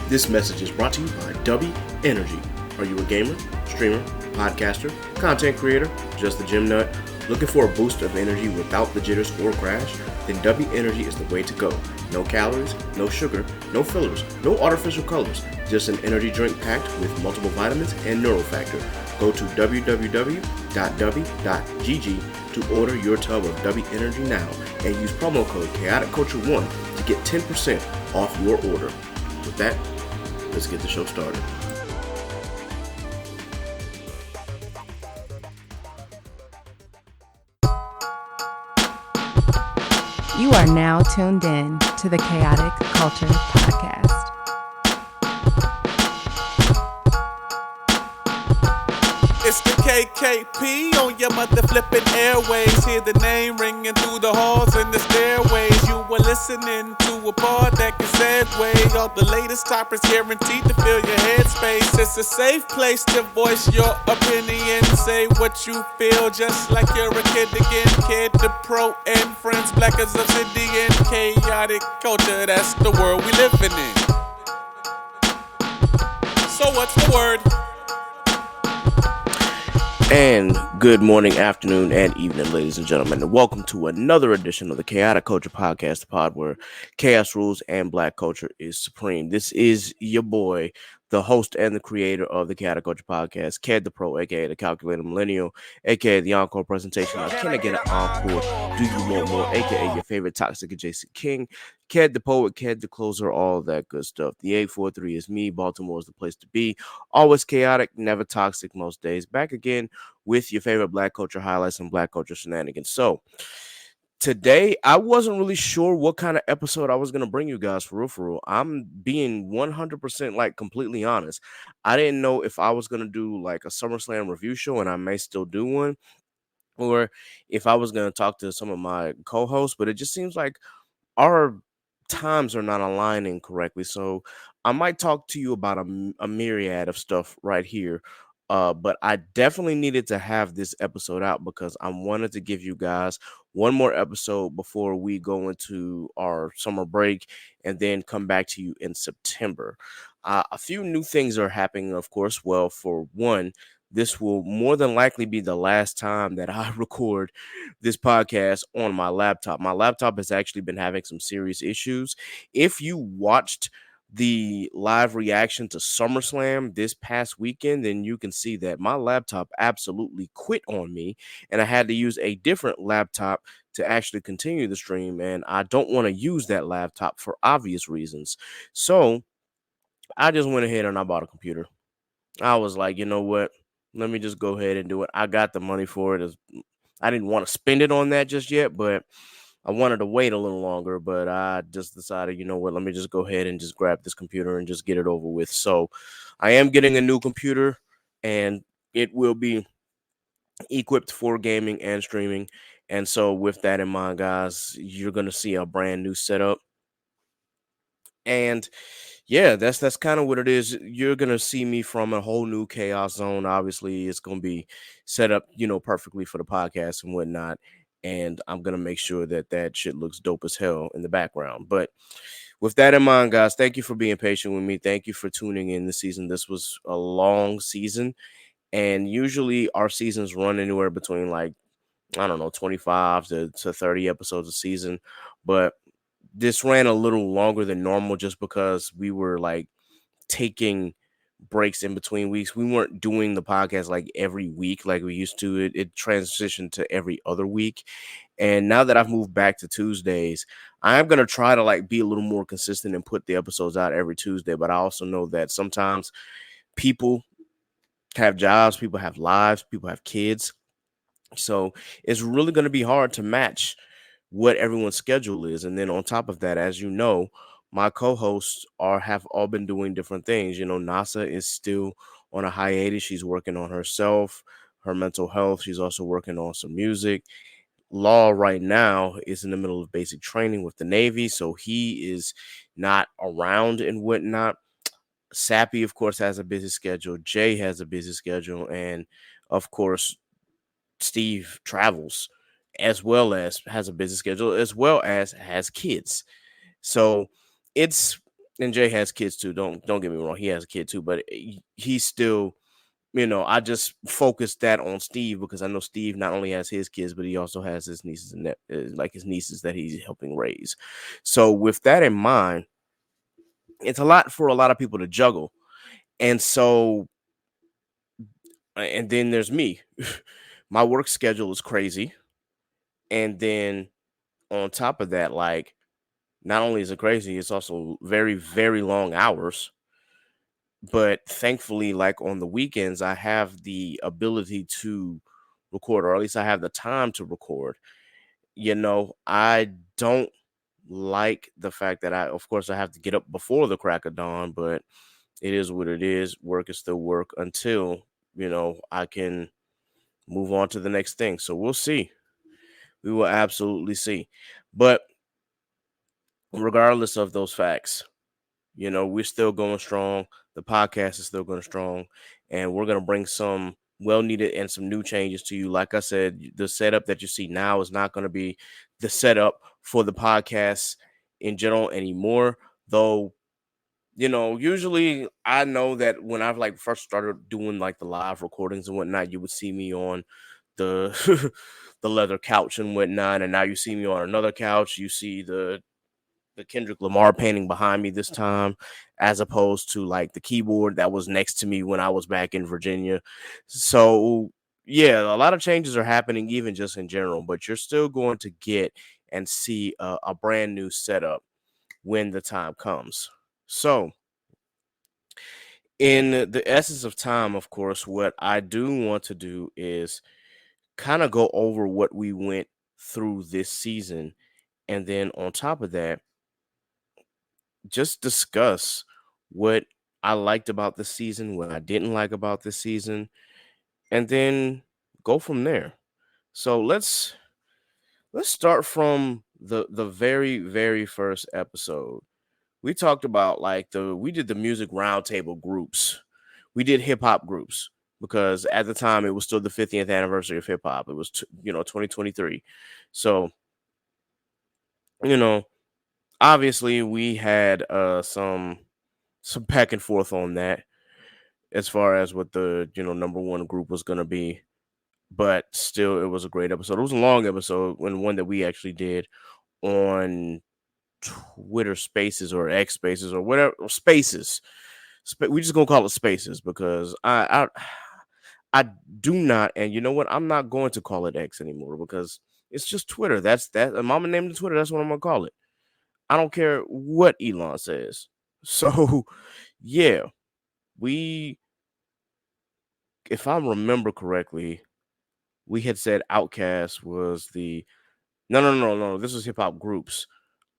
This message is brought to you by W Energy. Are you a gamer, streamer, podcaster, content creator, just a gym nut? Looking for a boost of energy without the jitters or crash? Then W Energy is the way to go. No calories, no sugar, no fillers, no artificial colors. Just an energy drink packed with multiple vitamins and neurofactor. Go to www.w.gg to order your tub of W Energy now and use promo code ChaoticCulture1 to get 10% off your order. With that, let's get the show started. You are now tuned in to the Chaotic Culture Podcast. It's the KKP on your mother flipping airways. Hear the name ringing through the halls and the stairways. You were listening to a pod that can segue. All the latest topics guaranteed to fill your headspace. It's a safe place to voice your opinion. Say what you feel just like you're a kid again. Kid the pro and friends, black as obsidian. Chaotic culture, that's the world we living in. So what's the word? And good morning, afternoon, and evening, ladies and gentlemen, and welcome to another edition of the Chaotic Culture Podcast, the pod where chaos rules and black culture is supreme. This is your boy, the host and the creator of the Chaotic Culture Podcast, Ked the Pro, aka the Calculated Millennial, aka the Encore presentation of Can I Get an Encore? Do You Want More? Aka your favorite toxic adjacent king, Ked the Poet, Ked the Closer, all that good stuff. The 843 is me. Baltimore is the place to be. Always chaotic, never toxic most days. Back again with your favorite black culture highlights and black culture shenanigans. So today, I wasn't really sure what kind of episode I was going to bring you guys for real. I'm being 100% like completely honest. I didn't know if I was going to do like a SummerSlam review show, and I may still do one, or if I was going to talk to some of my co-hosts, but it just seems like our times are not aligning correctly. So I might talk to you about a myriad of stuff right here. But I definitely needed to have this episode out because I wanted to give you guys one more episode before we go into our summer break and then come back to you in September. A few new things are happening, of course. Well, for one, this will more than likely be the last time that I record this podcast on my laptop. My laptop has actually been having some serious issues. If you watched the live reaction to SummerSlam this past weekend, then you can see that my laptop absolutely quit on me, and I had to use a different laptop to actually continue the stream, and I don't want to use that laptop for obvious reasons. So I just went ahead and I bought a computer. I was like, you know what? Let me just go ahead and do it. I got the money for it. I didn't want to spend it on that just yet, but I wanted to wait a little longer. But I just decided, you know what? Let me just go ahead and just grab this computer and just get it over with. So I am getting a new computer, and it will be equipped for gaming and streaming. And so, with that in mind, guys, you're going to see a brand new setup. And yeah, that's kind of what it is. You're gonna see me from a whole new chaos zone. Obviously, it's gonna be set up, perfectly for the podcast and whatnot. And I'm gonna make sure that that shit looks dope as hell in the background. But with that in mind, guys, thank you for being patient with me. Thank you for tuning in this season. This was a long season, and usually our seasons run anywhere between like, I don't know, 25 to 30 episodes a season. But this ran a little longer than normal just because we were like taking breaks in between weeks. We weren't doing the podcast like every week like we used to. It transitioned to every other week. And now that I've moved back to Tuesdays, I'm going to try to like be a little more consistent and put the episodes out every Tuesday. But I also know that sometimes people have jobs, people have lives, people have kids. So it's really going to be hard to match what everyone's schedule is. And then on top of that, as you know, my co-hosts have all been doing different things. NASA is still on a hiatus. She's working on herself, her mental health. She's also working on some music. Law right now is in the middle of basic training with the Navy, so he is not around and whatnot. Sappy, of course, has a busy schedule. Jay has a busy schedule, and of course, Steve travels as well as has a busy schedule, as well as has kids. So it's and Jay has kids too. Don't get me wrong, he has a kid too, but he's still, I just focused that on Steve because I know Steve not only has his kids, but he also has his nieces and like his nieces that he's helping raise. So with that in mind, it's a lot for a lot of people to juggle. And so, and then there's me. My work schedule is crazy. And then on top of that, like, not only is it crazy, it's also very, very long hours. But thankfully, like on the weekends, I have the ability to record, or at least I have the time to record. I don't like the fact that of course, I have to get up before the crack of dawn, but it is what it is. Work is still work until, I can move on to the next thing. So we'll see. We will absolutely see. But regardless of those facts, we're still going strong. The podcast is still going strong, and we're going to bring some well needed and some new changes to you. Like I said, the setup that you see now is not going to be the setup for the podcast in general anymore. Though, usually I know that when I've like first started doing like the live recordings and whatnot, you would see me on the the leather couch and whatnot, and now you see me on another couch. You see the Kendrick Lamar painting behind me this time, as opposed to like the keyboard that was next to me when I was back in Virginia. So yeah, a lot of changes are happening, even just in general, but you're still going to get and see a brand new setup when the time comes. So in the essence of time, of course, what I do want to do is kind of go over what we went through this season. And then on top of that, just discuss what I liked about the season, what I didn't like about the season, and then go from there. So let's start from the very very first episode. We talked about like we did the music roundtable groups. We did hip hop groups because at the time it was still the 50th anniversary of hip hop. It was 2023. So, you know, obviously we had some back and forth on that as far as what the number one group was going to be, but still it was a great episode. It was a long episode, when one that we actually did on Twitter Spaces or X Spaces or whatever, or Spaces. We just gonna call it Spaces because I do not, and you know what, I'm not going to call it X anymore because it's just Twitter. That's that. Mama named it Twitter. That's what I'm gonna call it. I don't care what Elon says. So, yeah, if I remember correctly, we had said Outkast was the no. This was hip hop groups.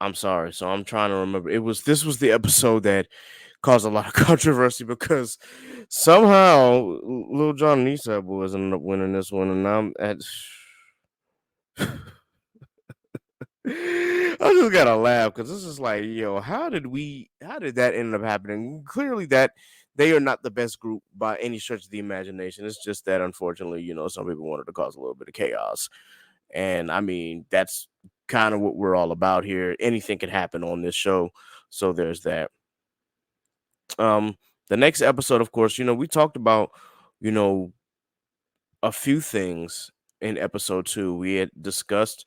I'm sorry. So I'm trying to remember. This was the episode that caused a lot of controversy because somehow Lil Jon and Eastside Boys ended up winning this one, and I'm at. I just gotta laugh because this is like, how did that end up happening? Clearly, that they are not the best group by any stretch of the imagination. It's just that, unfortunately, some people wanted to cause a little bit of chaos, and I mean that's kind of what we're all about here. Anything can happen on this show, so there's that. The next episode, of course, we talked about, you know, a few things in episode 2. We had discussed,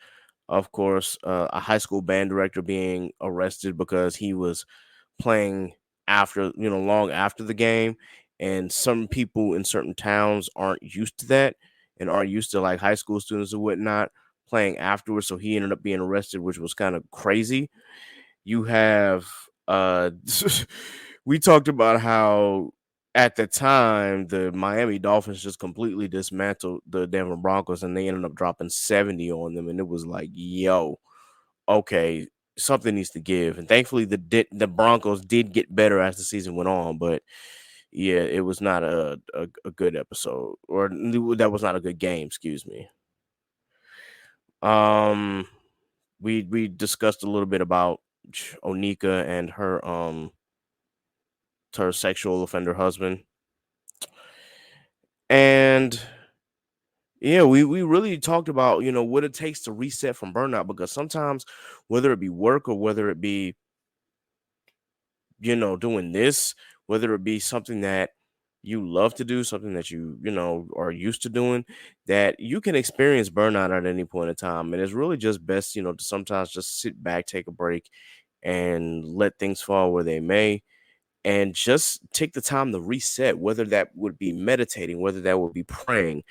of course, a high school band director being arrested because he was playing after, long after the game. And some people in certain towns aren't used to that and aren't used to like high school students and whatnot playing afterwards. So he ended up being arrested, which was kind of crazy. You have, we talked about how at the time the Miami Dolphins just completely dismantled the Denver Broncos and they ended up dropping 70 on them. And it was like, yo, okay, something needs to give. And thankfully the Broncos did get better as the season went on, but yeah, it was not a good episode, or that was not a good game, excuse me. We discussed a little bit about Onika and her sexual offender husband. And yeah, we really talked about, what it takes to reset from burnout, because sometimes whether it be work or whether it be doing this, whether it be something that you love to do, something that you are used to doing, that you can experience burnout at any point in time. And it's really just best, to sometimes just sit back, take a break, and let things fall where they may, and just take the time to reset, whether that would be meditating, whether that would be praying,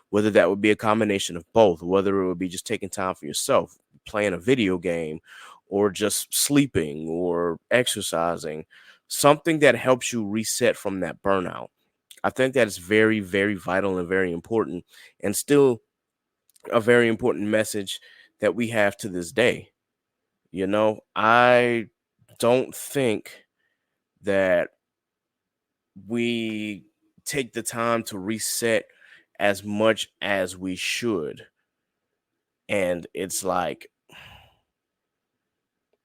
whether that would be a combination of both, whether it would be just taking time for yourself, playing a video game, or just sleeping or exercising, something that helps you reset from that burnout. I think that is very, very vital and very important, and still a very important message that we have to this day. I don't think that we take the time to reset as much as we should. And it's like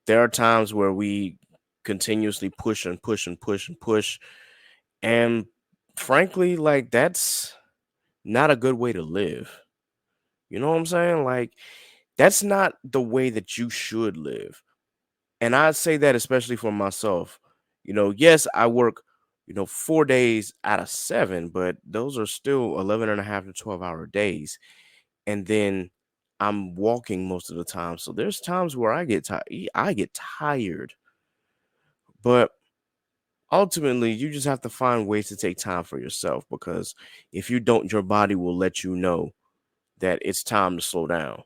there are times where we continuously push and push and push and push. And frankly, like that's not a good way to live. You know what I'm saying? Like that's not the way that you should live. And I say that especially for myself. Yes, I work, 4 days out of 7, but those are still 11 and a half to 12-hour days. And then I'm walking most of the time. So there's times where I get tired. But ultimately, you just have to find ways to take time for yourself, because if you don't, your body will let you know that it's time to slow down.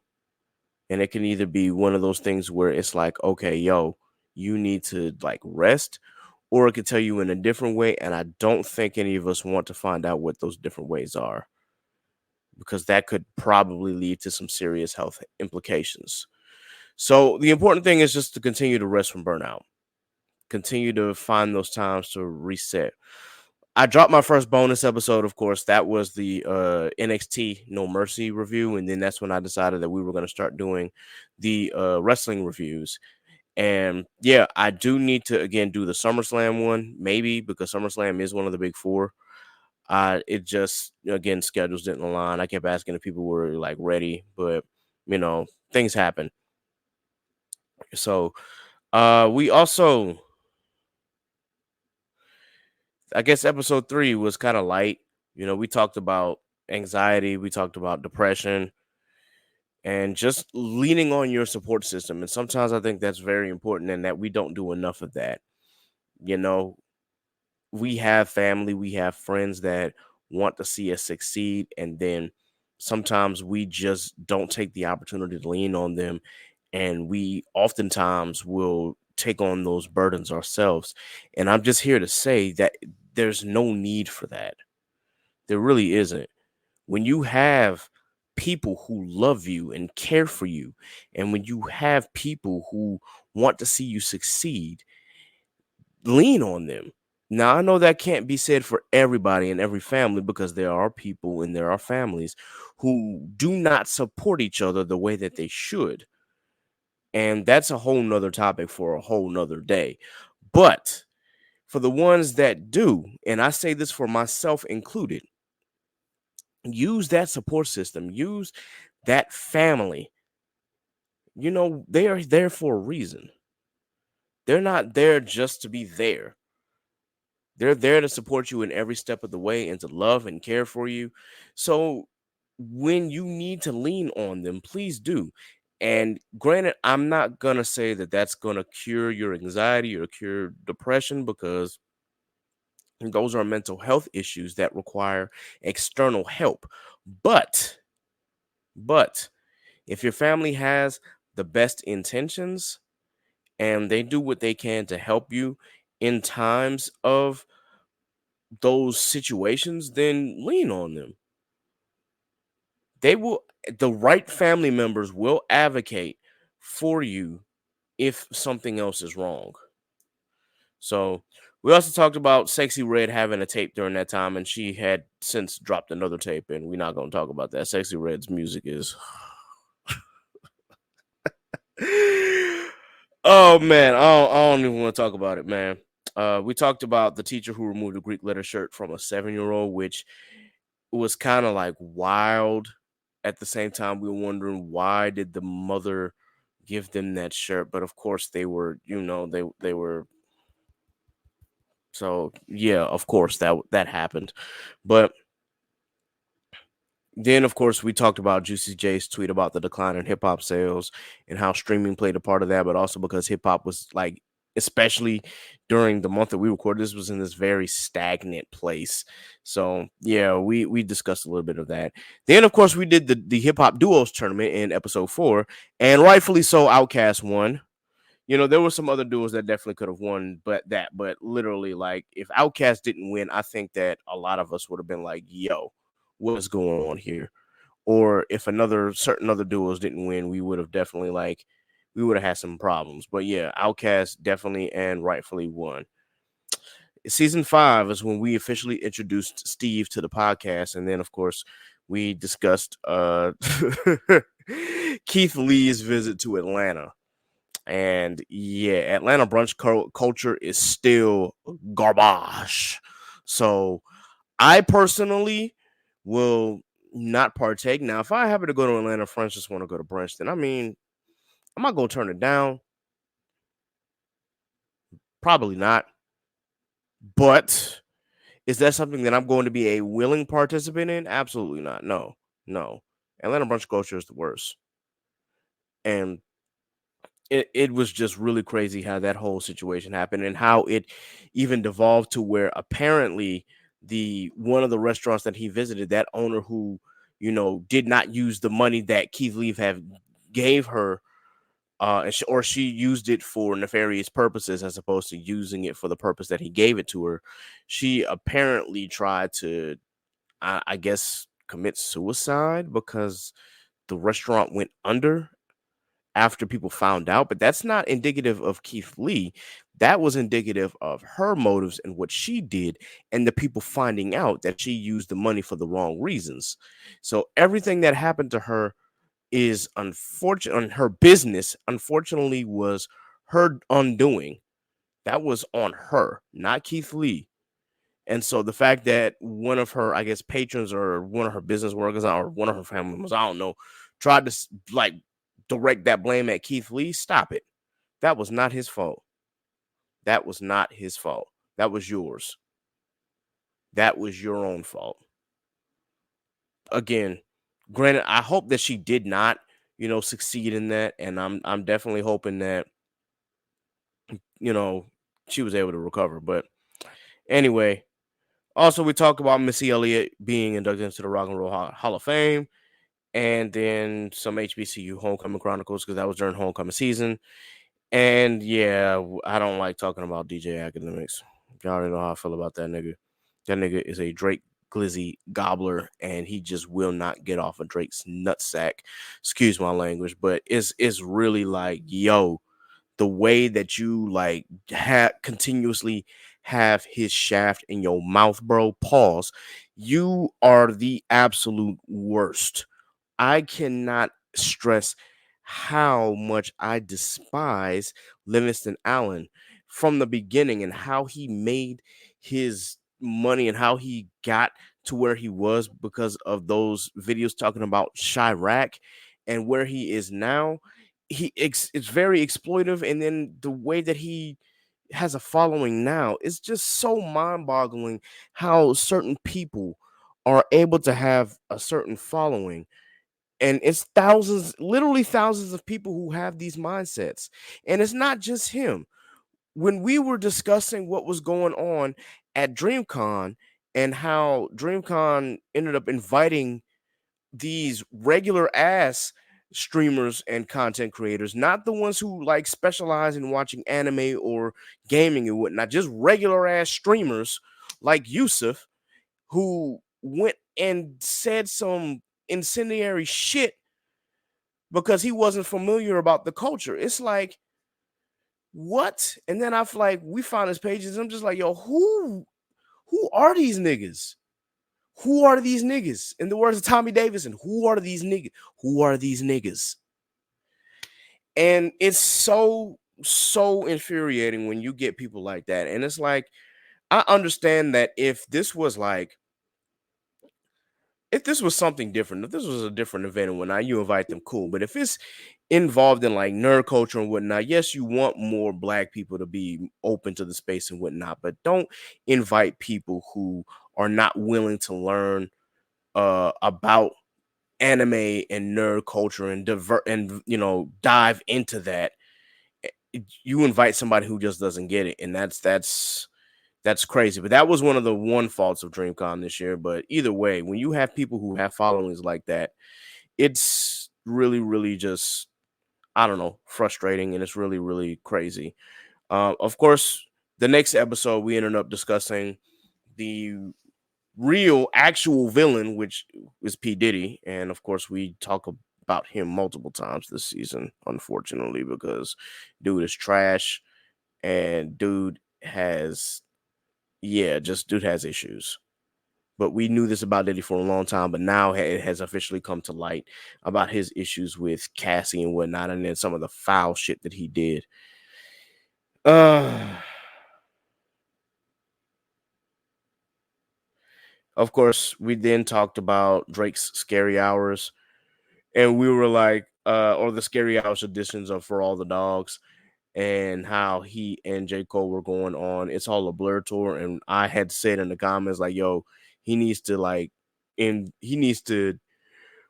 And it can either be one of those things where it's like, okay, yo, you need to like rest, or it could tell you in a different way. And I don't think any of us want to find out what those different ways are, because that could probably lead to some serious health implications. So the important thing is just to continue to rest from burnout, continue to find those times to reset. I dropped my first bonus episode, of course. That was the NXT No Mercy review. And then that's when I decided that we were going to start doing the wrestling reviews. And yeah, I do need to, again, do the SummerSlam one, maybe, because SummerSlam is one of the big four. It just, again, schedules didn't align. I kept asking if people were like ready, but, things happen. So we also, I guess episode 3 was kind of light. We talked about anxiety, we talked about depression, and just leaning on your support system. And sometimes I think that's very important, and that we don't do enough of that. You know, we have family, we have friends that want to see us succeed, and then sometimes we just don't take the opportunity to lean on them, and we oftentimes will take on those burdens ourselves. And I'm just here to say that there's no need for that. There really isn't. When you have people who love you and care for you, and when you have people who want to see you succeed, lean on them. Now, I know that can't be said for everybody in every family, because there are people and there are families who do not support each other the way that they should. And that's a whole nother topic for a whole nother day. But for the ones that do, and I say this for myself included, use that support system, use that family. They are there for a reason. They're not there just to be there. They're there to support you in every step of the way and to love and care for you. So when you need to lean on them, please do. And granted, I'm not going to say that that's going to cure your anxiety or cure depression, because those are mental health issues that require external help. But if your family has the best intentions and they do what they can to help you in times of those situations, then lean on them. The right family members will advocate for you if something else is wrong. So we also talked about Sexy Red having a tape during that time, and she had since dropped another tape, and we're not going to talk about that. Sexy Red's music is oh man, I don't even want to talk about it, man. We talked about the teacher who removed a Greek letter shirt from a 7-year-old, which was kind of like wild. At the same time, we were wondering, why did the mother give them that shirt? But of course, they were So yeah, of course that happened. But then, of course, we talked about Juicy J's tweet about the decline in hip hop sales and how streaming played a part of that, but also because hip hop was like, especially during the month that we recorded, this was in this very stagnant place. So yeah, we discussed a little bit of that. Then, of course, we did the hip hop duos tournament in episode 4, and rightfully so, Outkast won. You know, there were some other duos that definitely could have won, but literally, like, if Outkast didn't win, I think that a lot of us would have been like, "Yo, what's going on here?" Or if another certain other duos didn't win, we would have definitely like we would have had some problems. But yeah, Outkast definitely and rightfully won. Season 5 is when we officially introduced Steve to the podcast, and then of course we discussed Keith Lee's visit to Atlanta. And yeah, Atlanta brunch culture is still garbage. So I personally will not partake. Now, if I happen to go to Atlanta, friends just want to go to brunch, then I mean, I'm not gonna turn it down. Probably not. But is that something that I'm going to be a willing participant in? Absolutely not. No, no. Atlanta brunch culture is the worst. And it was just really crazy how that whole situation happened and how it even devolved to where apparently the one of the restaurants that he visited, that owner who, you know, did not use the money that Keith Lee have gave her, or she used it for nefarious purposes as opposed to using it for the purpose that he gave it to her. She apparently tried to, I guess, commit suicide because the restaurant went under after people found out, but that's not indicative of Keith Lee. That was indicative of her motives and what she did, and the people finding out that she used the money for the wrong reasons. So everything that happened to her is unfortunate. On her business, unfortunately, was her undoing. That was on her, not Keith Lee. And so the fact that one of her, I guess, patrons or one of her business workers or one of her family members, I don't know, tried to like direct that blame at Keith Lee, stop it. That was not his fault. That was not his fault. That was yours. That was your own fault. Again, granted, I hope that she did not, you know, succeed in that, and I'm definitely hoping that, you know, she was able to recover. But anyway, also we talked about Missy Elliott being inducted into the Rock and Roll Hall of Fame, and then some HBCU Homecoming Chronicles because that was during homecoming season. And yeah, I don't like talking about DJ Academics. Y'all already know how I feel about that nigga. That nigga is a Drake glizzy gobbler, and he just will not get off of Drake's nutsack. Excuse my language, but it's really like, yo, the way that you like continuously have his shaft in your mouth, bro. Pause. You are the absolute worst. I cannot stress how much I despise Livingston Allen from the beginning and how he made his money and how he got to where he was because of those videos talking about Chirac and where he is now. It's very exploitive, and then the way that he has a following now is just so mind-boggling how certain people are able to have a certain following, and it's thousands, literally thousands of people who have these mindsets. And it's not just him. When we were discussing what was going on at DreamCon and how DreamCon ended up inviting these regular ass streamers and content creators, not the ones who like specialize in watching anime or gaming and whatnot, just regular ass streamers like Yusuf, who went and said some incendiary shit because he wasn't familiar about the culture. It's like, what? And then I feel like we found his pages. I'm just like, yo, who are these niggas? Who are these niggas? In the words of Tommy Davidson, who are these niggas? Who are these niggas? And it's so infuriating when you get people like that. And it's like, I understand that if this was like, if this was something different, if this was a different event and whatnot, you invite them, cool. But if it's involved in like nerd culture and whatnot, yes, you want more black people to be open to the space and whatnot, but don't invite people who are not willing to learn about anime and nerd culture and divert and dive into that. You invite somebody who just doesn't get it, and that's crazy. But that was one of the one faults of DreamCon this year. But either way, when you have people who have followings like that, it's really, really just, I don't know, frustrating, and it's really, really crazy. Of course, the next episode we ended up discussing the real actual villain, which is P. Diddy. And of course, we talk about him multiple times this season, unfortunately, because dude is trash and dude has issues. But we knew this about Diddy for a long time, but now it has officially come to light about his issues with Cassie and whatnot, and then some of the foul shit that he did. Of course, we then talked about Drake's Scary Hours, and we were like, or the Scary Hours editions of For All the Dogs, and how he and J. Cole were going on It's All a Blur tour. And I had said in the comments, like, yo, he needs to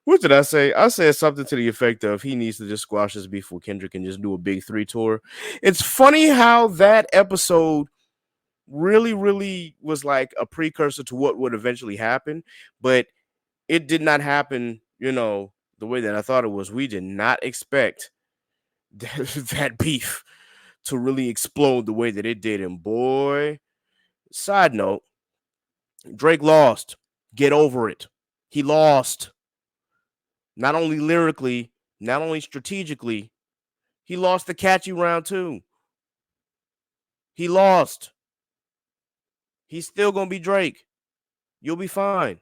what did I say? I said something to the effect of he needs to just squash his beef with Kendrick and just do a big 3 tour. It's funny how that episode really, really was like a precursor to what would eventually happen, but it did not happen, the way that I thought it was. We did not expect that beef to really explode the way that it did. And boy, side note, Drake lost. Get over it. He lost. Not only lyrically, not only strategically, he lost the catchy round too. He lost. He's still going to be Drake. You'll be fine.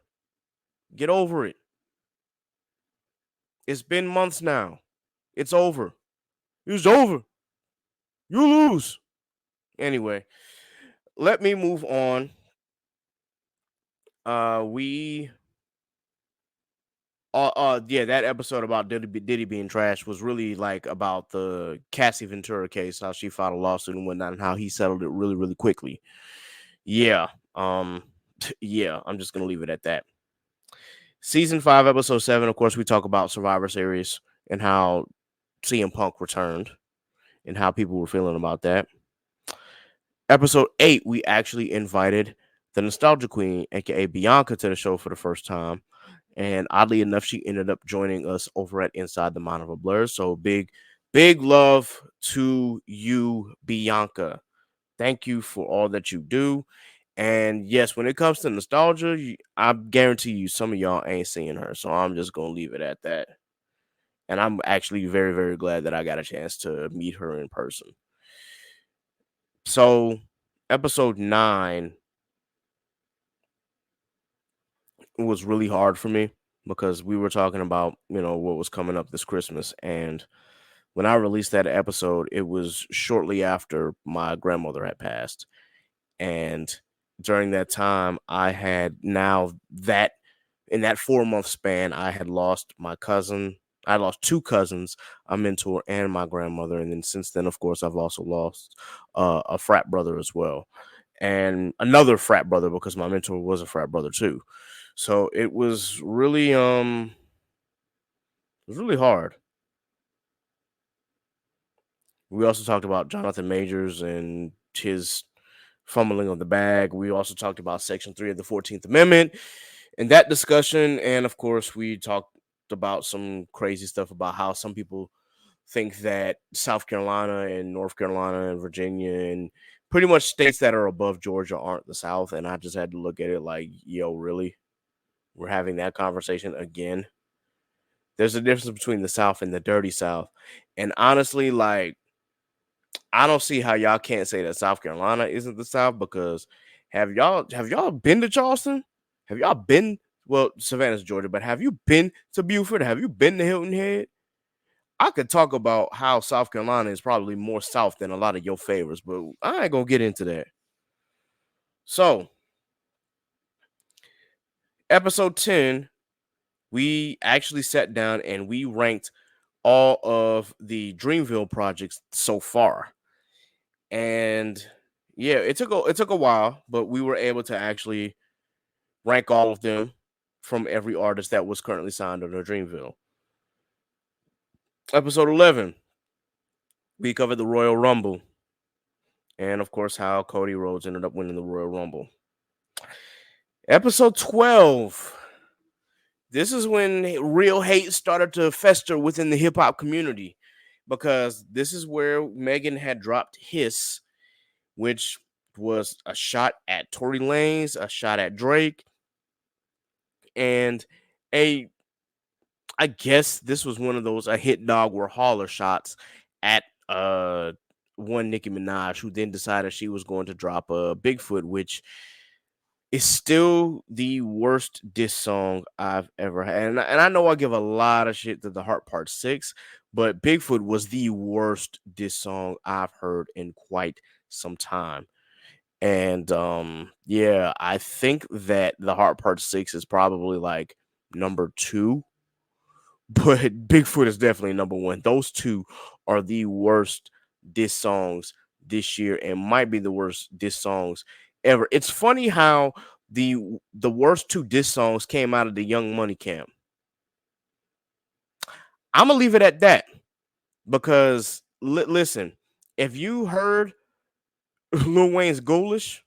Get over it. It's been months now. It's over. It's over. You lose. Anyway, let me move on. That episode about Diddy being trash was really like about the Cassie Ventura case, how she filed a lawsuit and whatnot, and how he settled it really, really quickly. Yeah. Yeah, I'm just gonna leave it at that. Season 5, episode 7, of course, we talk about Survivor Series and how CM Punk returned and how people were feeling about that. Episode 8, we actually invited the Nostalgia Queen, aka Bianca, to the show for the first time. And oddly enough, she ended up joining us over at Inside the Mind of a Blur. So big love to you, Bianca. Thank you for all that you do. And yes, when it comes to nostalgia, I guarantee you some of y'all ain't seeing her. So I'm just going to leave it at that. And I'm actually very, very glad that I got a chance to meet her in person. So episode 9 was really hard for me because we were talking about, what was coming up this Christmas. And when I released that episode, it was shortly after my grandmother had passed. And during that time, I had in that 4-month span, I had lost my cousin. I lost 2 cousins, a mentor, and my grandmother. And then since then, of course, I've also lost a frat brother as well. And another frat brother because my mentor was a frat brother too. So it was really hard. We also talked about Jonathan Majors and his fumbling of the bag. We also talked about Section 3 of the 14th Amendment and that discussion. And of course, we talked about some crazy stuff about how some people think that South Carolina and North Carolina and Virginia and pretty much states that are above Georgia aren't the South. And I just had to look at it like, yo, really? We're having that conversation again? There's a difference between the South and the dirty South. And honestly, like, I don't see how y'all can't say that South Carolina isn't the South, because have y'all been to Charleston? Have y'all been, well, Savannah's Georgia, but have you been to Beaufort? Have you been to Hilton Head? I could talk about how South Carolina is probably more South than a lot of your favorites, but I ain't gonna get into that. So, episode 10, we actually sat down and we ranked all of the Dreamville projects so far. And yeah, it took a while, but we were able to actually rank all of them from every artist that was currently signed under Dreamville. Episode 11, we covered the Royal Rumble, and of course how Cody Rhodes ended up winning the Royal Rumble. Episode 12, this is when real hate started to fester within the hip hop community, because this is where Megan had dropped Hiss, which was a shot at Tory Lanez, a shot at Drake, and a I guess this was one of those a hit dog or holler shots at one Nicki Minaj, who then decided she was going to drop a Bigfoot, which is still the worst diss song I've ever had. And I know I give a lot of shit to the Heart Part 6, but Bigfoot was the worst diss song I've heard in quite some time. And yeah, I think that the Heart Part 6 is probably like number 2, but Bigfoot is definitely number 1. Those two are the worst diss songs this year and might be the worst diss songs ever. It's funny how the worst 2 diss songs came out of the Young Money camp. I'm gonna leave it at that because listen, if you heard Lil Wayne's Ghoulish,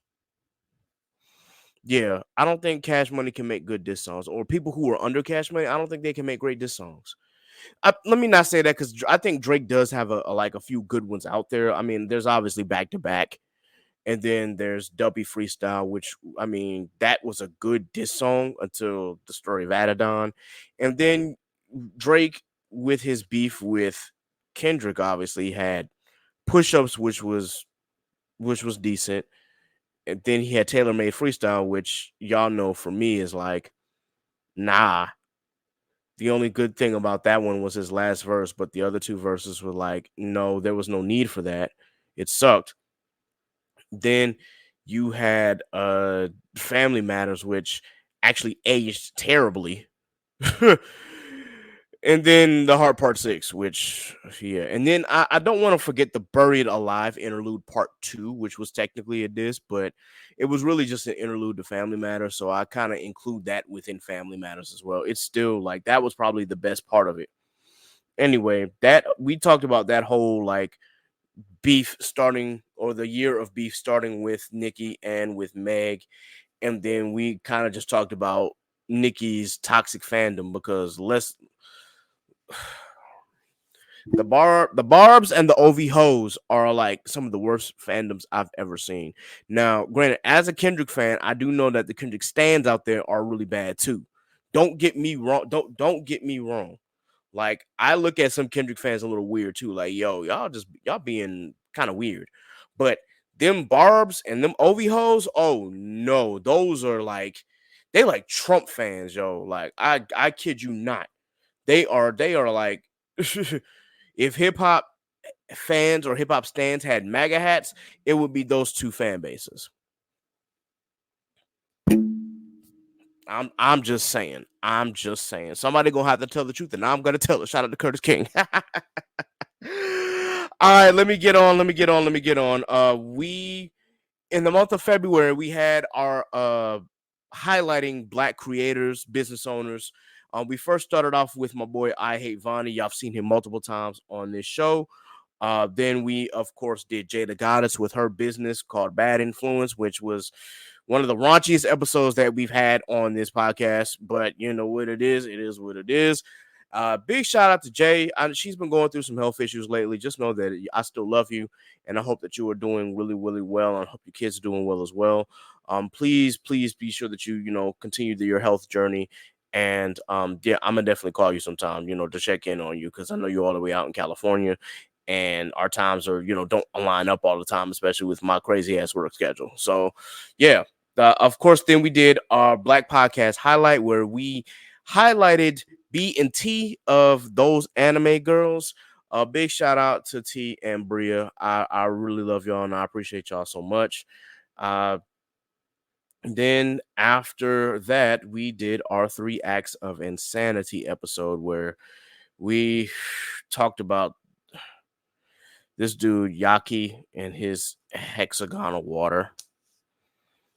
yeah, I don't think Cash Money can make good diss songs, or people who are under Cash Money, I don't think they can make great diss songs. Let me not say that because I think Drake does have a few good ones out there. I mean, there's obviously Back to Back, and then there's Dubby Freestyle, which I mean that was a good diss song until the story of Adidon, and then Drake with his beef with Kendrick obviously had Push Ups, which was decent, and then he had Taylor Made Freestyle, which y'all know for me is like, nah. The only good thing about that one was his last verse, but the other 2 verses were like, no, there was no need for that. It sucked. Then you had Family Matters, which actually aged terribly. And then the Heart Part 6, which yeah. And then I don't want to forget the Buried Alive interlude Part 2, which was technically a diss, but it was really just an interlude to Family Matters. So I kind of include that within Family Matters as well. It's still like that was probably the best part of it. Anyway, that we talked about that whole like beef starting, or the year of beef starting with Nicki and with Meg. And then we kind of just talked about Nicki's toxic fandom, because the Barbs and the OV Hoes are like some of the worst fandoms I've ever seen. Now, granted, as a Kendrick fan, I do know that the Kendrick stands out there are really bad too. Don't get me wrong. Don't get me wrong. Like, I look at some Kendrick fans a little weird too. Like, yo, y'all being kind of weird. But them Barbs and them OV Hoes, oh no, those are like, they like Trump fans, yo. Like, I kid you not. They are like if hip hop fans or hip hop stands had MAGA hats, it would be those 2 fan bases. I'm just saying. I'm just saying. Somebody gonna have to tell the truth, and I'm gonna tell it. Shout out to Curtis King. All right, let me get on. We in the month of February, we had our highlighting Black creators, business owners. We first started off with my boy I Hate Vonnie. Y'all have seen him multiple times on this show. Then we, of course, did Jada Goddess with her business called Bad Influence, which was one of the raunchiest episodes that we've had on this podcast. But you know what it is. It is what it is. Big shout out to Jay. She's been going through some health issues lately. Just know that I still love you, and I hope that you are doing really, really well. And I hope your kids are doing well as well. Please be sure that you continue your health journey. And yeah, I'm gonna definitely call you sometime, to check in on you, because I know you're all the way out in California, and our times are, don't align up all the time, especially with my crazy ass work schedule. So yeah, of course, then we did our Black Podcast highlight, where we highlighted B and T of Those Anime Girls. A big shout out to T and Bria. I really love y'all, and I appreciate y'all so much. Then after that, we did our 3 acts of insanity episode where we talked about this dude Yaki and his hexagonal water,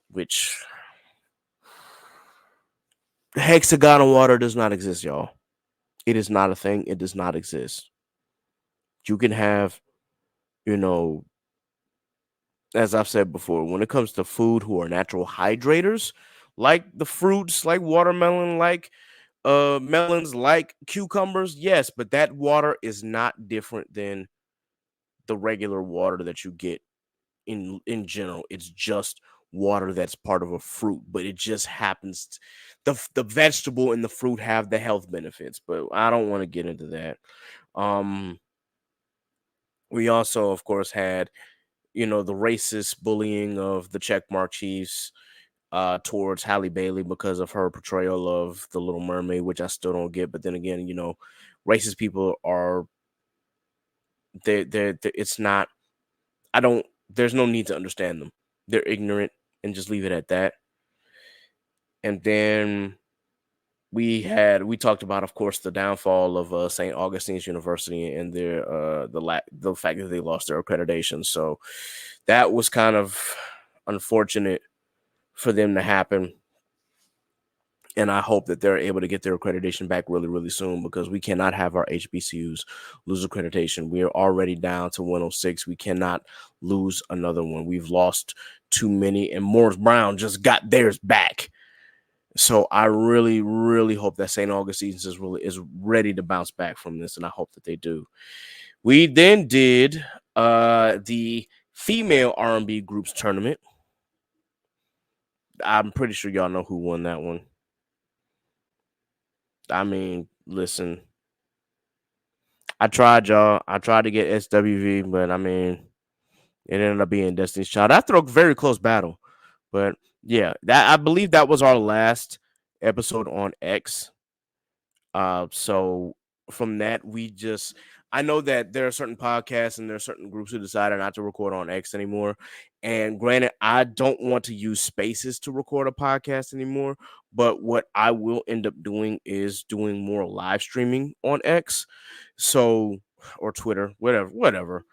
which hexagonal water does not exist, y'all. It is not a thing. It does not exist. You can have, you know, as I've said before, when it comes to food who are natural hydrators, like the fruits, like watermelon, like melons, like cucumbers, yes, but that water is not different than the regular water that you get in general. It's just water that's part of a fruit, but it just happens the vegetable and the fruit have the health benefits, but I don't want to get into that. Um we also of course had, the racist bullying of the checkmark chiefs towards Halle Bailey because of her portrayal of the Little Mermaid, which I still don't get. But then again, racist people are they it's not I don't there's no need to understand them. They're ignorant and just leave it at that. And then we talked about, of course, the downfall of St. Augustine's University and the fact that they lost their accreditation. So that was kind of unfortunate for them to happen. And I hope that they're able to get their accreditation back really, really soon, because we cannot have our HBCUs lose accreditation. We are already down to 106. We cannot lose another one. We've lost too many, and Morris Brown just got theirs back. So I really, really hope that St. Augustine's is ready to bounce back from this, and I hope that they do. We then did the female R&B groups tournament. I'm pretty sure y'all know who won that one. I mean, listen, I tried, y'all. I tried to get SWV, but I mean, it ended up being Destiny's Child. After a very close battle, but yeah, I believe that was our last episode on X. So from that, I know that there are certain podcasts and there are certain groups who decided not to record on X anymore. And granted, I don't want to use Spaces to record a podcast anymore. But what I will end up doing is doing more live streaming on X. So, or Twitter, whatever.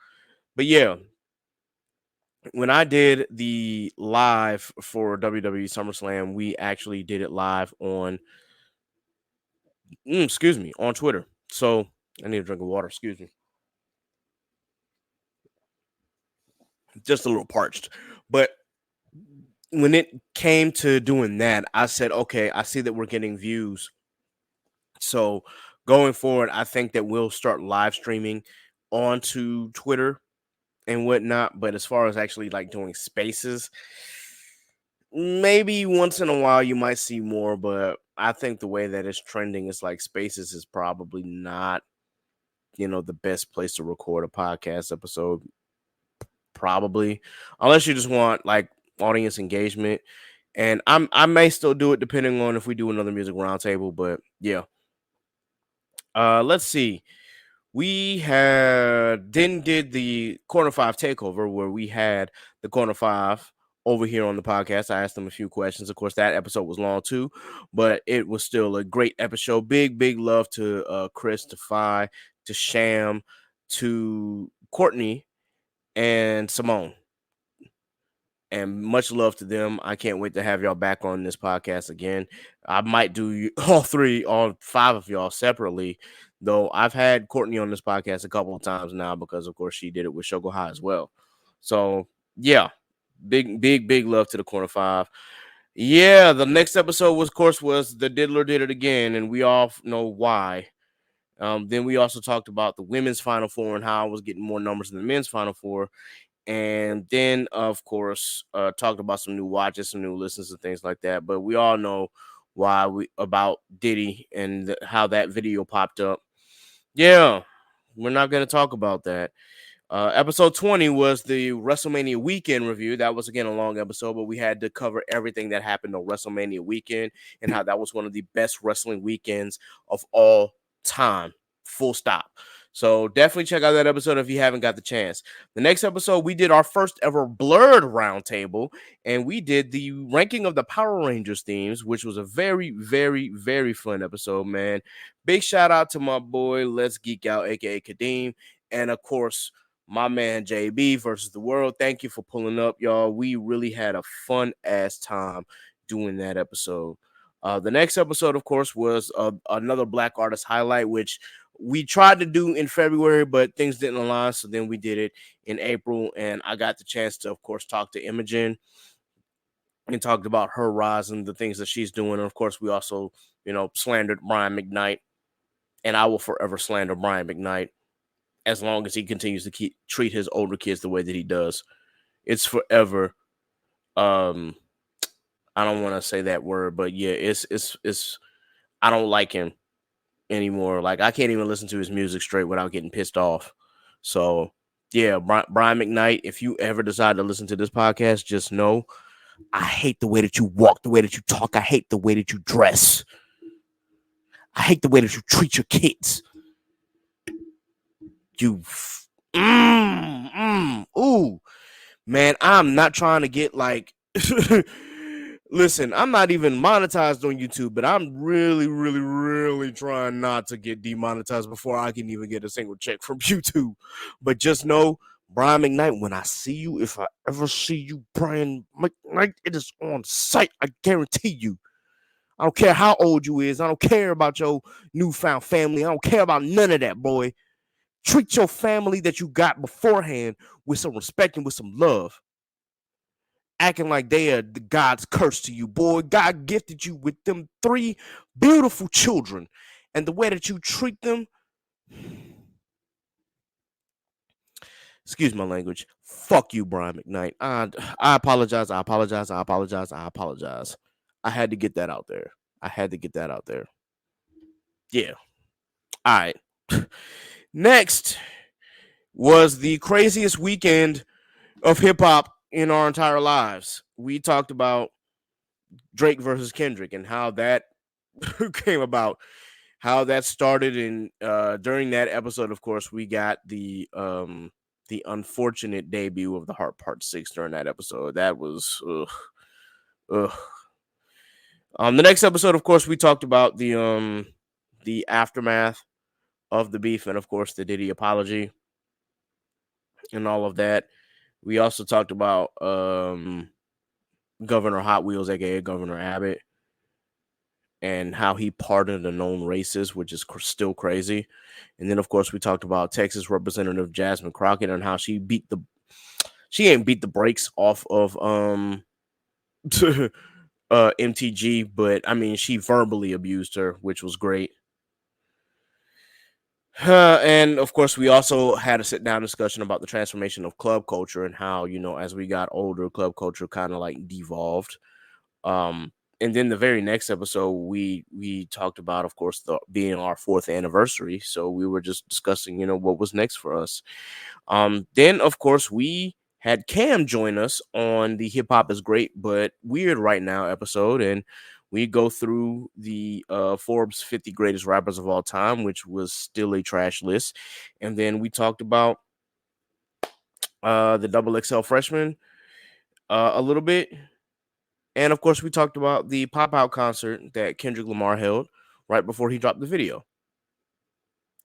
But yeah, when I did the live for WWE SummerSlam, we actually did it live on, on Twitter. So I need a drink of water. Excuse me. Just a little parched. But when it came to doing that, I said, okay, I see that we're getting views. So going forward, I think that we'll start live streaming onto Twitter and whatnot. But as far as actually like doing spaces, maybe once in a while you might see more. But I think the way that it's trending is like spaces is probably not, the best place to record a podcast episode. Probably, unless you just want like audience engagement. And I may still do it depending on if we do another music roundtable. But yeah. Let's see. We did the Corner 5 takeover where we had the Corner 5 over here on the podcast. I asked them a few questions. Of course, that episode was long too, but it was still a great episode. Big love to Chris, to Phi, to Sham, to Courtney, and Simone. And much love to them. I can't wait to have y'all back on this podcast again. I might do all 5 of y'all separately, though I've had Courtney on this podcast a couple of times now because, of course, she did it with Shogo High as well. So, yeah, big love to the Corner 5. Yeah, the next episode was the Diddler Did It Again, and we all know why. Then we also talked about the women's Final Four and how I was getting more numbers than the men's Final Four. And then, of course, talked about some new watches, some new listens, and things like that. But we all know about Diddy and how that video popped up. Yeah, we're not going to talk about that. Episode 20 was the WrestleMania weekend review. That was, again, a long episode, but we had to cover everything that happened on WrestleMania weekend and how that was one of the best wrestling weekends of all time. Full stop. So definitely check out that episode if you haven't got the chance. The next episode, we did our first ever Blurred roundtable, and we did the ranking of the Power Rangers themes, which was a very, very, very fun episode, man. Big shout out to my boy Let's Geek Out, aka Kadeem, and of course my man JB versus the world. Thank you for pulling up, y'all. We really had a fun ass time doing that episode. The next episode, of course, was another Black Artist highlight, which we tried to do in February, but things didn't align. So then we did it in April, and I got the chance to, of course, talk to Imogen and talked about her rise and the things that she's doing. And of course, we also, slandered Brian McKnight, and I will forever slander Brian McKnight as long as he continues to treat his older kids the way that he does. It's forever. I don't want to say that word, but yeah, it's. I don't like him anymore. Like, I can't even listen to his music straight without getting pissed off. So yeah, Brian McKnight, if you ever decide to listen to this podcast, just know I hate the way that you walk, the way that you talk. I hate the way that you dress. I hate the way that you treat your kids. Ooh, man, I'm not trying to get like, listen, I'm not even monetized on YouTube, but I'm really, really, really trying not to get demonetized before I can even get a single check from YouTube. But just know, Brian McKnight, when I see you, if I ever see you, Brian McKnight, it is on sight. I guarantee you. I don't care how old you is. I don't care about your newfound family. I don't care about none of that, boy. Treat your family that you got beforehand with some respect and with some love. Acting like they are the God's curse to you, boy. God gifted you with them 3 beautiful children. And the way that you treat them, excuse my language, fuck you, Brian McKnight. I apologize. I had to get that out there. Yeah. All right. Next was the craziest weekend of hip hop in our entire lives. We talked about Drake versus Kendrick and how that came about, how that started. And during that episode, of course, we got the unfortunate debut of the Heart Part 6 during that episode. That was the next episode, of course, we talked about the aftermath of the beef and, of course, the Diddy apology and all of that. We also talked about Governor Hot Wheels, aka Governor Abbott, and how he pardoned a known racist, which is still crazy. And then, of course, we talked about Texas Representative Jasmine Crockett and how she ain't beat the brakes off of MTG, but I mean, she verbally abused her, which was great. And of course, we also had a sit-down discussion about the transformation of club culture and how, as we got older, club culture kind of like devolved. And then the very next episode, we talked about, of course, being our 4th anniversary. So we were just discussing, what was next for us. Then, of course, we had Cam join us on the Hip Hop is Great but Weird Right Now episode, and we go through the Forbes 50 greatest rappers of all time, which was still a trash list. And then we talked about the Double XL freshman a little bit. And of course, we talked about the Pop Out concert that Kendrick Lamar held right before he dropped the video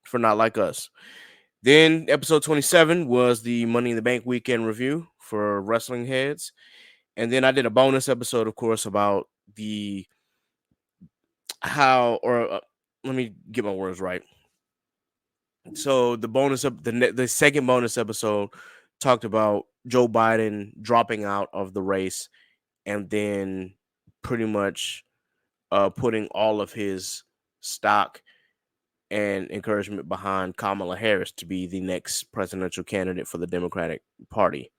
for Not Like Us. Then episode 27 was the Money in the Bank weekend review for wrestling heads. And then I did a bonus episode, of course, about let me get my words right. So the second bonus episode talked about Joe Biden dropping out of the race and then pretty much putting all of his stock and encouragement behind Kamala Harris to be the next presidential candidate for the Democratic Party.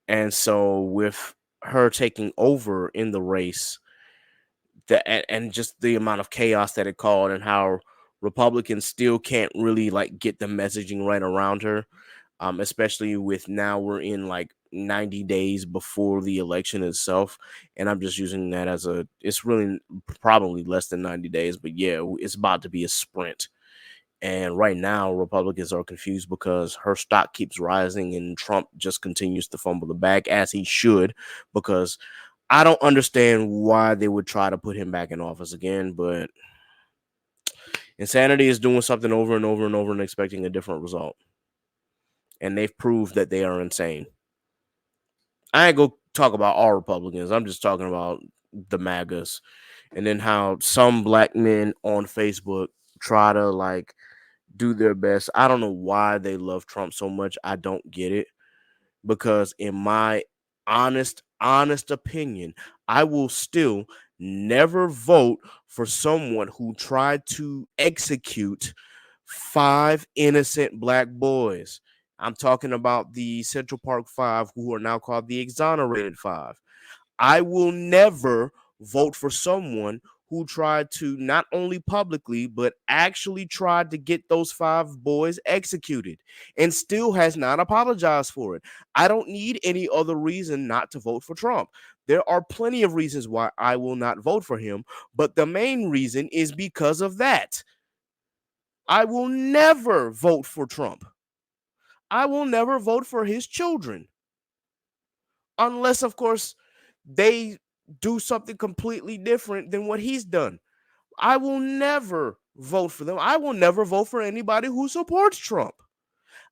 And so with her taking over in the race, and just the amount of chaos that it caused, and how Republicans still can't really like get the messaging right around her, especially with now we're in like 90 days before the election itself. And I'm just using that as it's really probably less than 90 days, but yeah, it's about to be a sprint. And right now, Republicans are confused because her stock keeps rising and Trump just continues to fumble the bag, as he should, because I don't understand why they would try to put him back in office again. But insanity is doing something over and over and over and expecting a different result. And they've proved that they are insane. I ain't gonna talk about all Republicans. I'm just talking about the MAGAs. And then how some black men on Facebook try to like do their best. I don't know why they love Trump so much. I don't get it. Because in my honest opinion, I will still never vote for someone who tried to execute 5 innocent black boys. I'm talking about the Central Park 5, who are now called the Exonerated 5. I will never vote for someone who tried to not only publicly, but actually tried to get those 5 boys executed and still has not apologized for it. I don't need any other reason not to vote for Trump. There are plenty of reasons why I will not vote for him, but the main reason is because of that. I will never vote for Trump. I will never vote for his children. Unless, of course, they do something completely different than what he's done. I will never vote for them. I will never vote for anybody who supports Trump.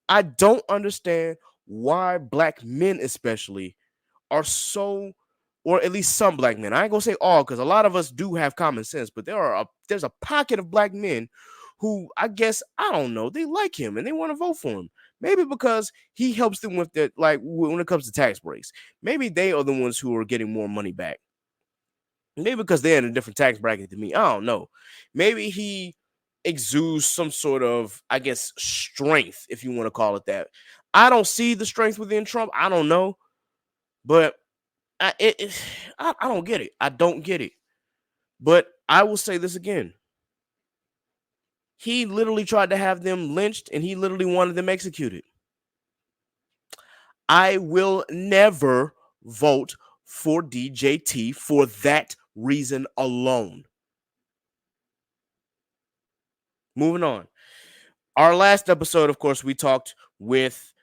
I don't understand why black men, especially, are so, or at least some black men. I ain't gonna say all, because a lot of us do have common sense, but there's a pocket of black men who, I guess, I don't know, they like him and they want to vote for him. Maybe because he helps them with the, like, when it comes to tax breaks. Maybe they are the ones who are getting more money back. Maybe because they're in a different tax bracket than me. I don't know. Maybe he exudes some sort of, I guess, strength, if you want to call it that. I don't see the strength within Trump. I don't know. But I don't get it. I don't get it. But I will say this again. He literally tried to have them lynched and he literally wanted them executed. I will never vote for DJT for that reason alone. Moving on. Our last episode, of course, we talked with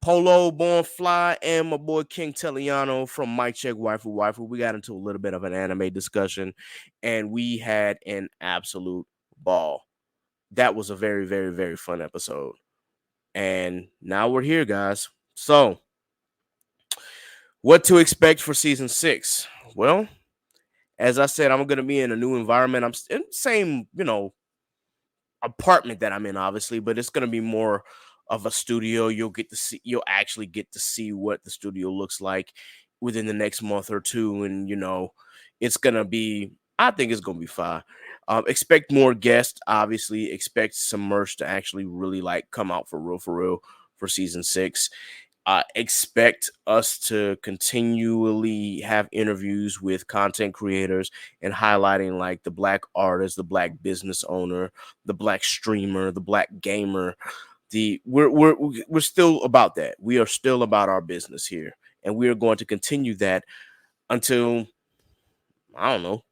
Polo Born Fly and my boy King Telliano from Mic Check Waifu Waifu. We got into a little bit of an anime discussion and we had an absolute ball. That was a very, very, very fun episode. And now we're here, guys. So, what to expect for season 6? Well, as I said, I'm going to be in a new environment. I'm in the same, apartment that I'm in, obviously, but it's going to be more of a studio. You'll actually get to see what the studio looks like within the next month or two. And, it's going to be, I think it's going to be fine. Expect more guests, obviously. Expect some merch to actually really come out for real for season 6. Expect us to continually have interviews with content creators and highlighting the black artist, the black business owner, the black streamer, the black gamer. We're still about that. We are still about our business here, and we are going to continue that until, I don't know,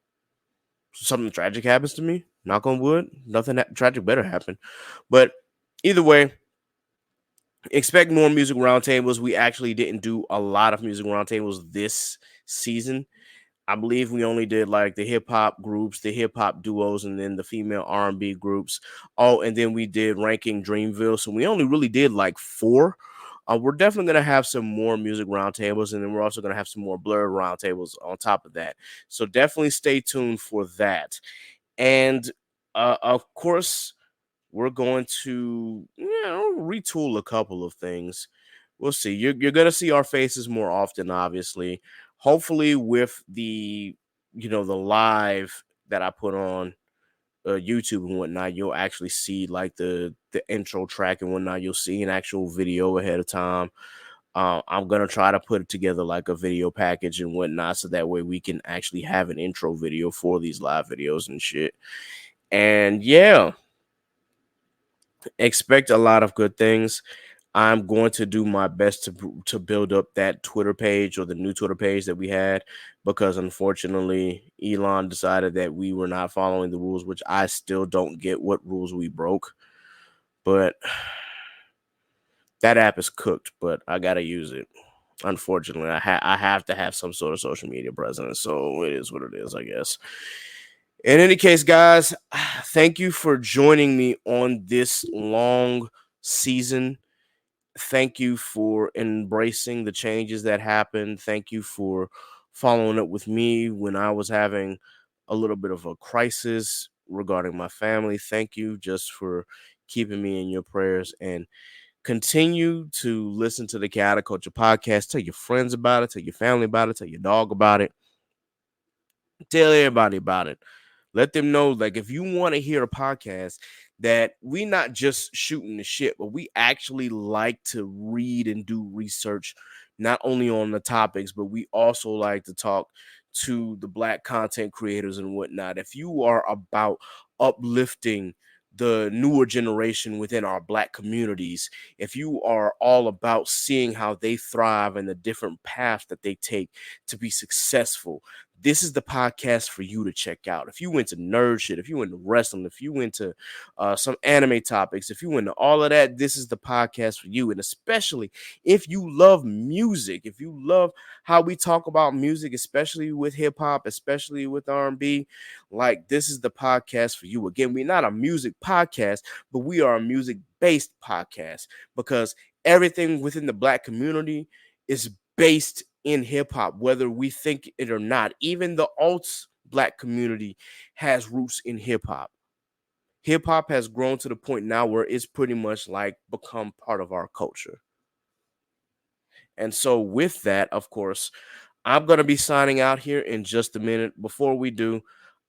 something tragic happens to me. Knock on wood. Nothing tragic better happen. But either way, expect more music roundtables. We actually didn't do a lot of music roundtables this season. I believe we only did the hip hop groups, the hip hop duos, and then the female R&B groups. Oh, and then we did ranking Dreamville. So we only really did 4. We're definitely going to have some more music roundtables, and then we're also going to have some more blurred roundtables on top of that. So definitely stay tuned for that. And of course, we're going to retool a couple of things. We'll see. You're going to see our faces more often, obviously. Hopefully with the the live that I put on YouTube and whatnot, you'll actually see the intro track and whatnot. You'll see an actual video ahead of time. I'm going to try to put it together a video package and whatnot, so that way we can actually have an intro video for these live videos and shit. And yeah, expect a lot of good things. I'm going to do my best to build up that Twitter page, or the new Twitter page that we had, because unfortunately Elon decided that we were not following the rules, which I still don't get what rules we broke. but that app is cooked, but I gotta use it. Unfortunately, I have to have some sort of social media presence, so it is what it is, I guess. In any case, guys, thank you for joining me on this long season. Thank you for embracing the changes that happened. Thank you for following up with me when I was having a little bit of a crisis regarding my family. Thank you just for keeping me in your prayers, and continue to listen to the Chaotic Culture podcast. Tell your friends about it, tell your family about it, tell your dog about it, tell everybody about it. Let them know, like, if you want to hear a podcast that we not just shooting the shit, but we actually like to read and do research, not only on the topics, but we also like to talk to the Black content creators and whatnot. If you are about uplifting the newer generation within our Black communities, if you are all about seeing how they thrive and the different paths that they take to be successful, this is the podcast for you to check out. If you into nerd shit, if you into wrestling, if you into some anime topics, if you into all of that, this is the podcast for you. And especially if you love music, if you love how we talk about music, especially with hip hop, especially with R&B, like, this is the podcast for you. Again, we're not a music podcast, but we are a music based podcast, because everything within the Black community is based in hip hop, whether we think it or not. Even the alts Black community has roots in hip hop. Hip hop has grown to the point now where it's pretty much like become part of our culture. And so, with that, of course, I'm going to be signing out here in just a minute. Before we do,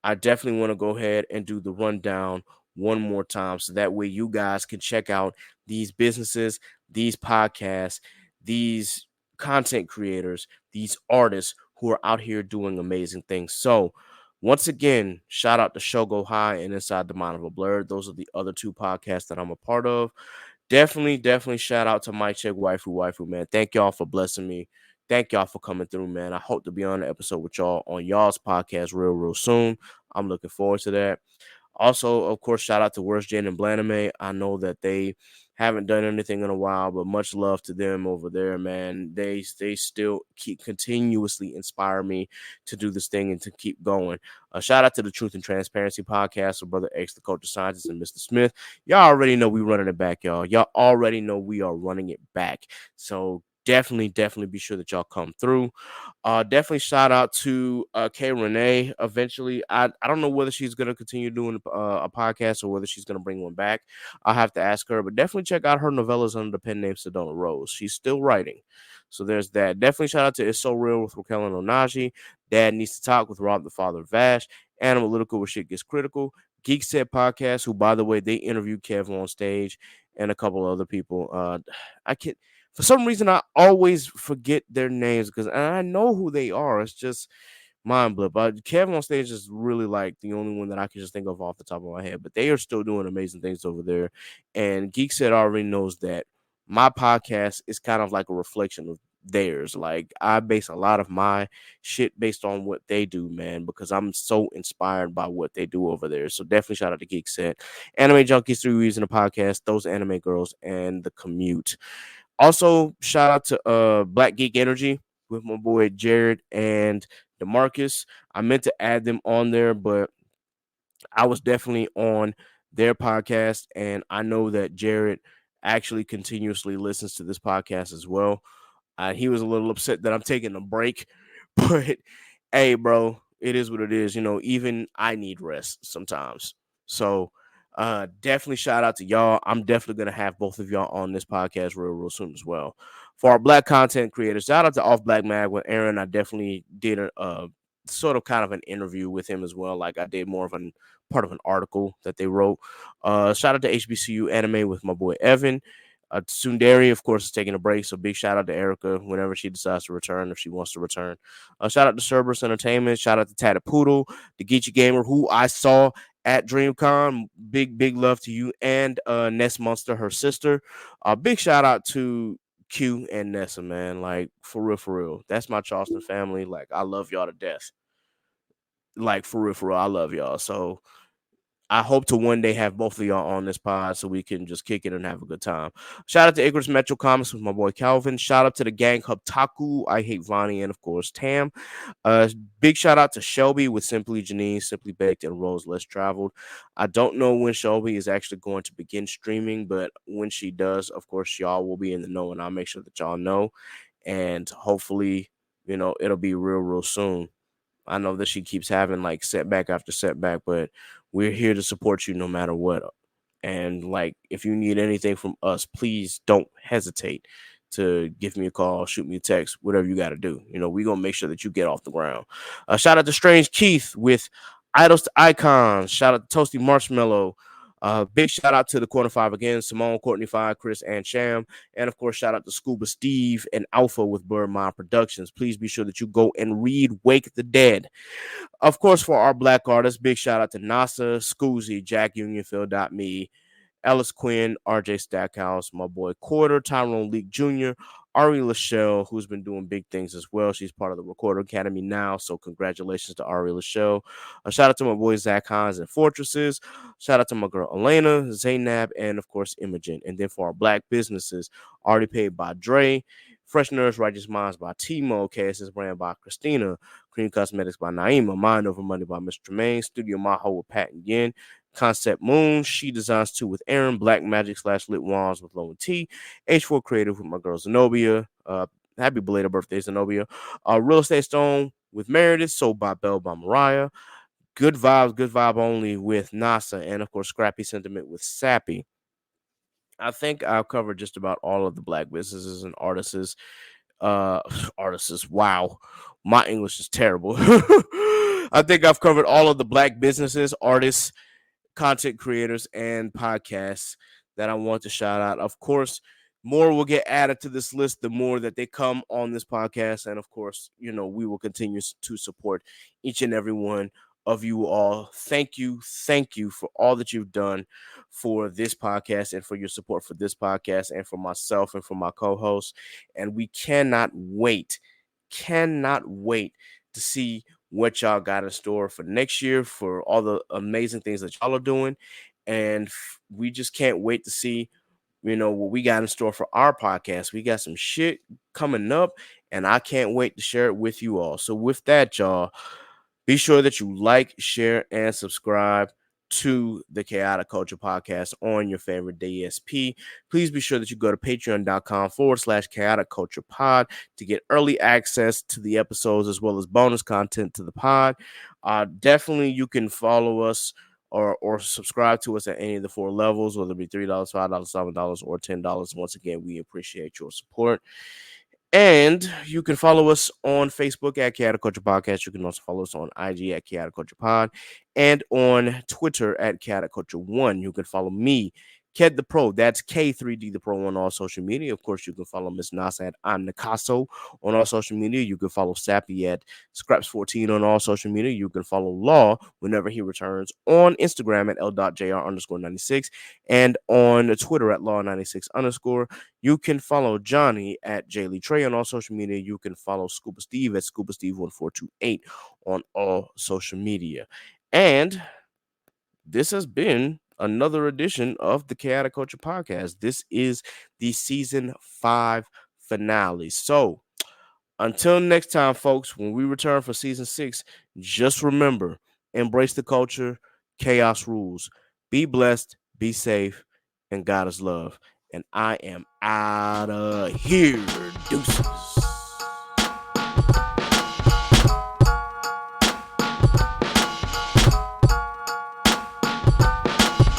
I definitely want to go ahead and do the rundown one more time, so that way you guys can check out these businesses, these podcasts, these content creators, these artists who are out here doing amazing things. So, once again, shout out to Show Go High and Inside the Mind of a Blur. Those are the other two podcasts that I'm a part of. Definitely shout out to Mike Check Waifu, man. Thank y'all for blessing me. Thank y'all for coming through, man. I hope to be on the episode with y'all on y'all's podcast real soon. I'm looking forward to that. Also, of course, shout out to Worst Jane and Blaname. I know that they haven't done anything in a while, but much love to them over there, man. They still keep continuously inspire me to do this thing and to keep going. Shout out to the Truth and Transparency podcast with Brother X, the Culture Scientist, and Mr. Smith. Y'all already know we running it back, y'all. Y'all already know we are running it back. So definitely be sure that y'all come through. Definitely shout out to K Renee. Eventually, I don't know whether she's gonna continue doing a podcast or whether she's gonna bring one back. I'll have to ask her, but definitely check out her novellas under the pen name Sedona Rose. She's still writing, so there's that. Definitely shout out to It's So Real with Raquel and Onaji. Dad Needs to Talk with Rob the Father of Vash. Analytical where shit gets critical. Geek Set Podcast, who, by the way, they interviewed Kev on stage and a couple other people. I can't. For some reason, I always forget their names because I know who they are. It's just mind blip. Kevin on stage is really like the only one that I can just think of off the top of my head. But they are still doing amazing things over there. And Geek Set already knows that my podcast is kind of like a reflection of theirs. Like, I base a lot of my shit based on what they do, man, because I'm so inspired by what they do over there. So definitely shout out to Geek Set, Anime Junkies 3 Reasons the podcast, Those Anime Girls, and The Commute. Also, shout out to Black Geek Energy with my boy Jared and DeMarcus. I meant to add them on there, but I was definitely on their podcast, and I know that Jared actually continuously listens to this podcast as well. He was a little upset that I'm taking a break, but hey, bro, it is what it is. You know, even I need rest sometimes. So, definitely shout out to y'all. I'm definitely gonna have both of y'all on this podcast real soon as well. For our Black content creators, shout out to Off Black Mag with Aaron. I definitely did a sort of kind of an interview with him as well. Like, I did more of an part of an article that they wrote. Shout out to HBCU Anime with my boy Evan. Sundari, of course, is taking a break, so big shout out to Erica whenever she decides to return, if she wants to return. Shout out to Cerberus Entertainment. Shout out to Tatted Poodle, the Geechee Gamer, who I saw at DreamCon. Big love to you, and Ness Monster, her sister. Big shout out to Q and Nessa, man. Like, for real. That's my Charleston family. Like, I love y'all to death. Like, for real, I love y'all. So I hope to one day have both of y'all on this pod so we can just kick it and have a good time. Shout out to Icarus Metro Comics with my boy Calvin. Shout out to the Gang Hub Taku, I Hate Vonnie, and of course Tam. Big shout out to Shelby with Simply Janine, Simply Baked, and Rose Less Traveled. I don't know when Shelby is actually going to begin streaming, but when she does, of course, y'all will be in the know, and I'll make sure that y'all know. And hopefully, it'll be real soon. I know that she keeps having like setback after setback, but we're here to support you no matter what. And like, if you need anything from us, please don't hesitate to give me a call, shoot me a text, whatever you got to do. We're going to make sure that you get off the ground. Shout out to Strange Keith with Idols to Icons. Shout out to Toasty Marshmallow. Big shout out to the Corner Five again, Simone, Courtney Five, Chris, and Sham. And of course, shout out to Scuba Steve and Alpha with Birdmind Productions. Please be sure that you go and read Wake the Dead. Of course, for our black artists, big shout out to NASA, Scoozy, Jack Unionfield.me, Ellis Quinn, RJ Stackhouse, my boy Quarter, Tyrone Leak Jr., Ari Lachelle, who's been doing big things as well. She's part of the Recorder Academy now, so congratulations to Ari Lachelle. Shout out to my boy Zach Hines and Fortresses. Shout out to my girl Elena, Zainab, and of course Imogen. And then for our black businesses, Already Paid by Dre, Fresh Nerds, Righteous Minds by Timo, KSS Brand by Christina, Cream Cosmetics by Naima, Mind Over Money by Mr. Tremaine, Studio Maho with Pat and Yen, Concept Moon, She Designs 2 with Aaron, Black Magic / Lit Wands with Low and T, H4 Creative with my girl Zenobia. Happy belated birthday, Zenobia. Real Estate Stone with Meredith, Sold by Bell by Mariah. Good Vibes, Good Vibe Only with NASA, and of course Scrappy Sentiment with Sappy. I think I've covered just about all of the black businesses and artists. Wow, my English is terrible. I think I've covered all of the black businesses, artists, content creators, and podcasts that I want to shout out. Of course, more will get added to this list the more that they come on this podcast. And of course, we will continue to support each and every one of you all. Thank you for all that you've done for this podcast and for your support for this podcast and for myself and for my co-hosts. And we cannot wait to see what y'all got in store for next year, for all the amazing things that y'all are doing. And we just can't wait to see, what we got in store for our podcast. We got some shit coming up, and I can't wait to share it with you all. So with that, y'all, be sure that you like, share, and subscribe to the Chaotic Culture Podcast on your favorite DSP. Please be sure that you go to patreon.com/Chaotic Culture Pod to get early access to the episodes as well as bonus content to the pod. Definitely, you can follow us or subscribe to us at any of the 4 levels, whether it be $3, $5, $7, or $10. Once again, we appreciate your support. And you can follow us on Facebook at Chaotic Culture Podcast. You can also follow us on IG at Chaotic Culture Pod and on Twitter at Chaotic Culture 1. You can follow me, Ked the Pro. That's K3D the Pro on all social media. Of course, you can follow Miss Nasa at I'm Nakaso on all social media. You can follow Sappy at Scraps14 on all social media. You can follow Law whenever he returns on Instagram at L.JR_96 and on Twitter at Law96_. You can follow Johnny at Lee Trey on all social media. You can follow Scuba Steve at Scuba Steve1428 on all social media. And this has been another edition of the Chaotic Culture Podcast. This is the season 5 finale. So until next time, folks, when we return for season 6, just remember, embrace the culture, chaos rules. Be blessed, be safe, and God is love. And I am out of here. Deuces.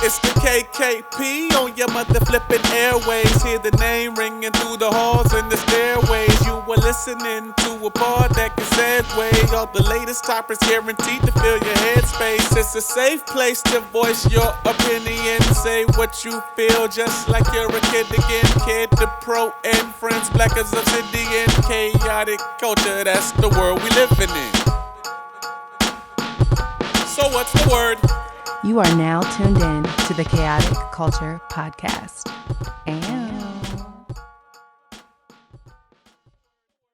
It's the KKP on your mother flipping airways. Hear the name ringing through the halls and the stairways. You were listening to a pod that can segue. All the latest topics guaranteed to fill your headspace. It's a safe place to voice your opinion. Say what you feel just like you're a kid again. Kid the Pro and friends, black as obsidian. Chaotic culture, that's the world we living in. So what's the word? You are now tuned in to the Chaotic Culture Podcast. And